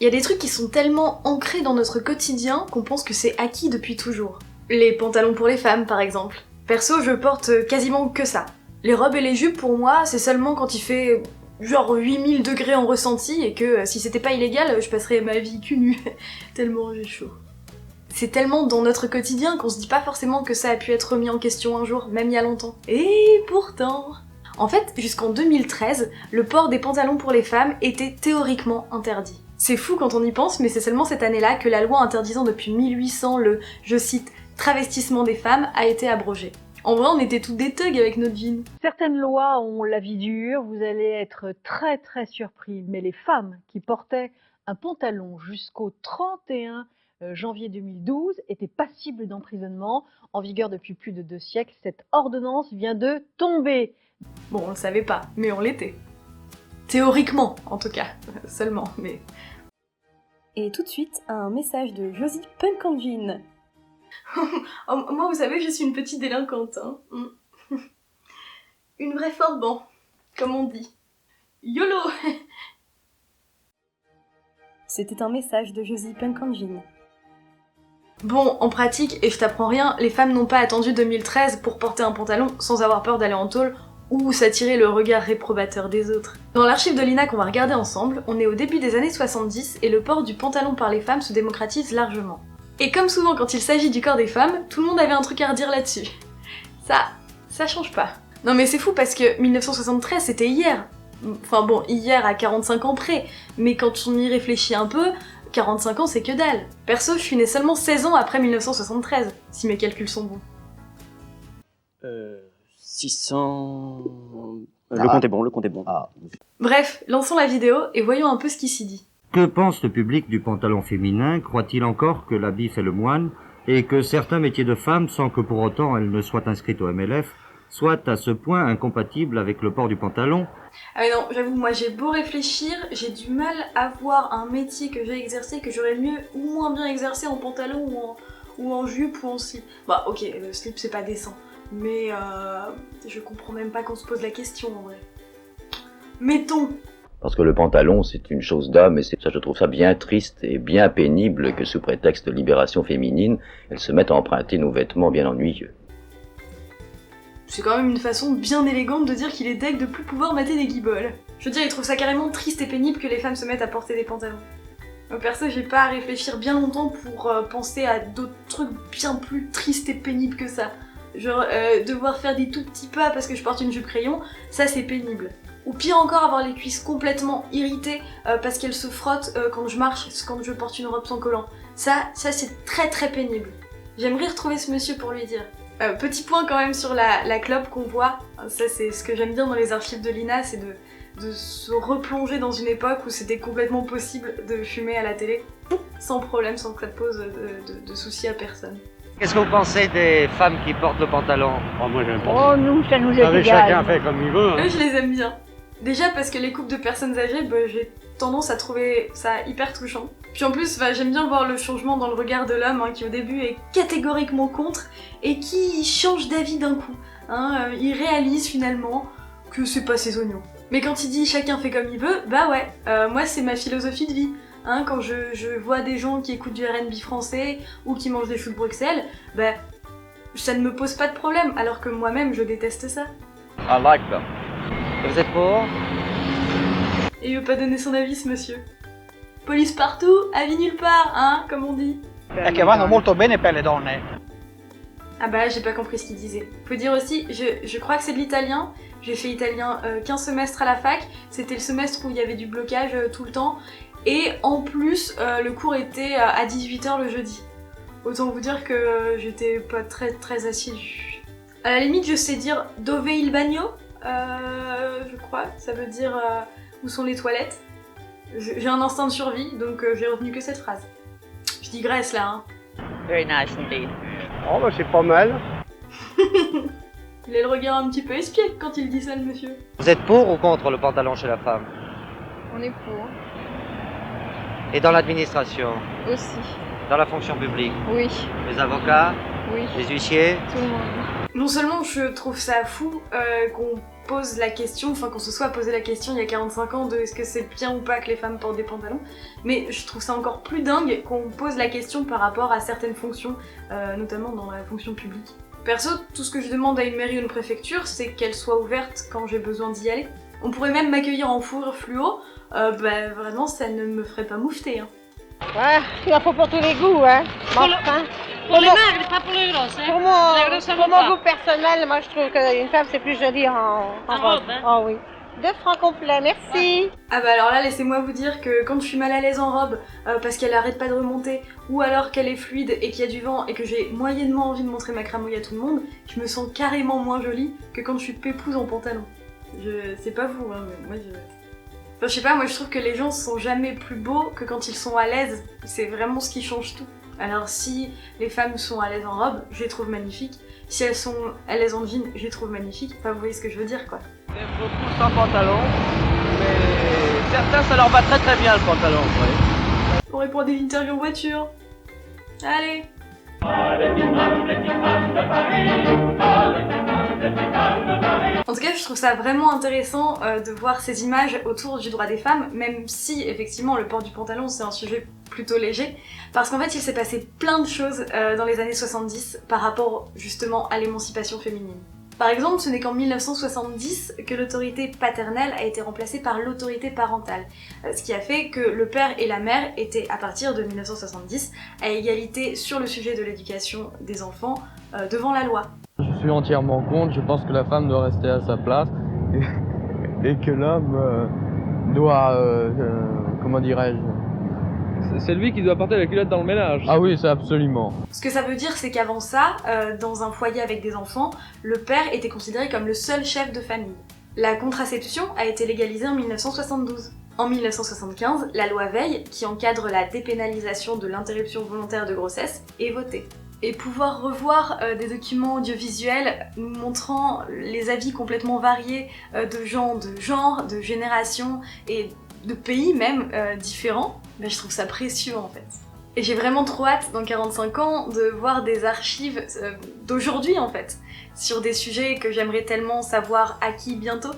y a des trucs qui sont tellement ancrés dans notre quotidien qu'on pense que c'est acquis depuis toujours. Les pantalons pour les femmes, par exemple. Perso, je porte quasiment que ça. Les robes et les jupes, pour moi, c'est seulement quand il fait genre 8000 degrés en ressenti et que si c'était pas illégal, je passerais ma vie cul nu, tellement j'ai chaud. C'est tellement dans notre quotidien qu'on se dit pas forcément que ça a pu être remis en question un jour, même il y a longtemps. Et pourtant... En fait, jusqu'en 2013, le port des pantalons pour les femmes était théoriquement interdit. C'est fou quand on y pense, mais c'est seulement cette année-là que la loi interdisant depuis 1800 le, je cite, travestissement des femmes a été abrogée. En vrai, on était toutes des thugs avec notre jean. Certaines lois ont la vie dure, vous allez être très très surpris, mais les femmes qui portaient un pantalon jusqu'au 31 janvier 2012 étaient passibles d'emprisonnement. En vigueur depuis plus de 2 siècles, cette ordonnance vient de tomber. Bon, on le savait pas, mais on l'était. Théoriquement, en tout cas. Seulement, mais... Et tout de suite, un message de Josie Punk en jean. Oh, moi, vous savez, je suis une petite délinquante, hein. Une vraie forban, comme on dit. YOLO. C'était un message de Josie Punk en jean. Bon, en pratique, et je t'apprends rien, les femmes n'ont pas attendu 2013 pour porter un pantalon sans avoir peur d'aller en tôle ou s'attirer le regard réprobateur des autres. Dans l'archive de l'INA qu'on va regarder ensemble, on est au début des années 70 et le port du pantalon par les femmes se démocratise largement. Et comme souvent quand il s'agit du corps des femmes, tout le monde avait un truc à redire là-dessus. Ça change pas. Non mais c'est fou parce que 1973 c'était hier. Enfin bon, hier à 45 ans près, mais quand on y réfléchit un peu, 45 ans c'est que dalle. Perso, je suis née seulement 16 ans après 1973, si mes calculs sont bons. 600... Le compte est bon. Ah. Bref, lançons la vidéo et voyons un peu ce qui s'y dit. Que pense le public du pantalon féminin? Croit-il encore que l'habit fait le moine et que certains métiers de femmes, sans que pour autant elles ne soient inscrites au MLF, soient à ce point incompatibles avec le port du pantalon? Ah mais non, j'avoue, moi j'ai beau réfléchir, j'ai du mal à voir un métier que j'ai exercé que j'aurais mieux ou moins bien exercé en pantalon ou en jupe ou en slip. Bah ok, le slip c'est pas décent, mais je comprends même pas qu'on se pose la question en vrai. Mettons. Parce que le pantalon, c'est une chose d'homme, et ça, je trouve ça bien triste et bien pénible que sous prétexte de libération féminine, elles se mettent à emprunter nos vêtements bien ennuyeux. C'est quand même une façon bien élégante de dire qu'il est deg de plus pouvoir mater des guibolles. Je veux dire, il trouve ça carrément triste et pénible que les femmes se mettent à porter des pantalons. Perso, j'ai pas à réfléchir bien longtemps pour penser à d'autres trucs bien plus tristes et pénibles que ça. Genre, devoir faire des tout petits pas parce que je porte une jupe crayon, ça c'est pénible. Ou pire encore, avoir les cuisses complètement irritées parce qu'elles se frottent quand je marche, quand je porte une robe sans collant. Ça c'est très très pénible. J'aimerais retrouver ce monsieur pour lui dire. Petit point quand même sur la clope qu'on voit. Ça c'est ce que j'aime bien dans les archives de l'INA, c'est de se replonger dans une époque où c'était complètement possible de fumer à la télé, sans problème, sans que ça pose de soucis à personne. Qu'est-ce que vous pensez des femmes qui portent le pantalon? Oh, moi j'aime pas. Oh, nous, ça nous est égal. Chacun fait comme il veut. Hein. Eux, je les aime bien. Déjà parce que les couples de personnes âgées, j'ai tendance à trouver ça hyper touchant. Puis en plus, j'aime bien voir le changement dans le regard de l'homme, qui au début est catégoriquement contre, et qui change d'avis d'un coup. Il réalise finalement que c'est pas ses oignons. Mais quand il dit chacun fait comme il veut, bah ouais, moi c'est ma philosophie de vie. Quand je vois des gens qui écoutent du R&B français, ou qui mangent des choux de Bruxelles, ça ne me pose pas de problème, alors que moi-même je déteste ça. I like them. Vous êtes pour? Et il veut pas donner son avis, ce monsieur. Police partout, avis nulle part, comme on dit. E che vanno molto bene per le donne. Ah bah là, j'ai pas compris ce qu'il disait. Faut dire aussi, je crois que c'est de l'italien. J'ai fait italien qu'un semestre à la fac. C'était le semestre où il y avait du blocage tout le temps. Et en plus, le cours était à 18h le jeudi. Autant vous dire que j'étais pas très très assidue. À la limite, je sais dire dove il bagno, je crois. Ça veut dire où sont les toilettes. J'ai un instinct de survie, donc j'ai retenu que cette phrase. Je digresse là, Very nice indeed. Oh, bah c'est pas mal. Il a le regard un petit peu espiègle quand il dit ça, le monsieur. Vous êtes pour ou contre le pantalon chez la femme? On est pour. Et dans l'administration? Aussi. Dans la fonction publique? Oui. Les avocats? Oui. Les huissiers? Tout le monde. Non seulement je trouve ça fou qu'on pose la question, enfin qu'on se soit posé la question il y a 45 ans de est-ce que c'est bien ou pas que les femmes portent des pantalons, mais je trouve ça encore plus dingue qu'on pose la question par rapport à certaines fonctions, notamment dans la fonction publique. Perso, tout ce que je demande à une mairie ou une préfecture, c'est qu'elle soit ouverte quand j'ai besoin d'y aller. On pourrait même m'accueillir en fourrure fluo, vraiment ça ne me ferait pas moufter. Hein. Ouais, il y en a pour tous les goûts, hein. Pour les maigres, pas pour les grosses, hein. Pour mon goût personnel, moi je trouve qu'une femme c'est plus joli en robe. Hein. Oh oui. 2 francs complets, merci. Ah bah alors là, laissez-moi vous dire que quand je suis mal à l'aise en robe, parce qu'elle arrête pas de remonter, ou alors qu'elle est fluide et qu'il y a du vent et que j'ai moyennement envie de montrer ma cramouille à tout le monde, je me sens carrément moins jolie que quand je suis pépouse en pantalon. C'est pas vous, hein, mais moi je... Enfin, je sais pas, moi je trouve que les gens sont jamais plus beaux que quand ils sont à l'aise. C'est vraiment ce qui change tout. Alors si les femmes sont à l'aise en robe, je les trouve magnifiques. Si elles sont à l'aise en jean, je les trouve magnifiques. Enfin, vous voyez ce que je veux dire, quoi. J'aime beaucoup sans pantalon, mais certains ça leur va très très bien le pantalon, vous voyez. On répond des interviews en voiture. Allez. En tout cas, je trouve ça vraiment intéressant de voir ces images autour du droit des femmes, même si effectivement le port du pantalon c'est un sujet plutôt léger, parce qu'en fait il s'est passé plein de choses dans les années 70 par rapport justement à l'émancipation féminine. Par exemple, ce n'est qu'en 1970 que l'autorité paternelle a été remplacée par l'autorité parentale, ce qui a fait que le père et la mère étaient, à partir de 1970, à égalité sur le sujet de l'éducation des enfants devant la loi. Je suis entièrement contre, je pense que la femme doit rester à sa place et que l'homme doit, comment dirais-je, c'est lui qui doit porter la culotte dans le ménage. Ah oui, c'est absolument. Ce que ça veut dire, c'est qu'avant ça, dans un foyer avec des enfants, le père était considéré comme le seul chef de famille. La contraception a été légalisée en 1972. En 1975, la loi Veil, qui encadre la dépénalisation de l'interruption volontaire de grossesse, est votée. Et pouvoir revoir des documents audiovisuels nous montrant les avis complètement variés de gens de genre, de génération et de pays même différents, ben je trouve ça précieux en fait. Et j'ai vraiment trop hâte dans 45 ans de voir des archives d'aujourd'hui en fait, sur des sujets que j'aimerais tellement savoir acquis bientôt.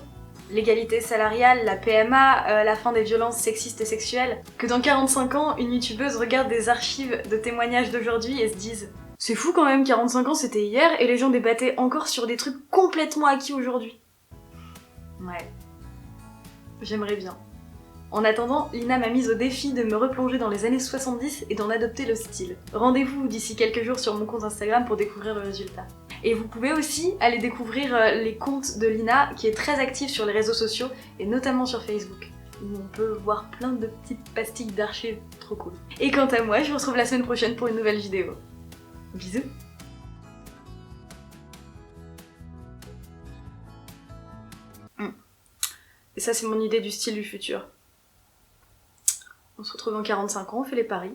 L'égalité salariale, la PMA, la fin des violences sexistes et sexuelles. Que dans 45 ans, une youtubeuse regarde des archives de témoignages d'aujourd'hui et se dise « C'est fou quand même, 45 ans c'était hier et les gens débattaient encore sur des trucs complètement acquis aujourd'hui. » Ouais. J'aimerais bien. En attendant, Lina m'a mise au défi de me replonger dans les années 70 et d'en adopter le style. Rendez-vous d'ici quelques jours sur mon compte Instagram pour découvrir le résultat. Et vous pouvez aussi aller découvrir les comptes de Lina, qui est très active sur les réseaux sociaux, et notamment sur Facebook, où on peut voir plein de petites pastilles d'archives trop cool. Et quant à moi, je vous retrouve la semaine prochaine pour une nouvelle vidéo. Bisous. Et ça, c'est mon idée du style du futur. On se retrouve dans 45 ans, on fait les paris.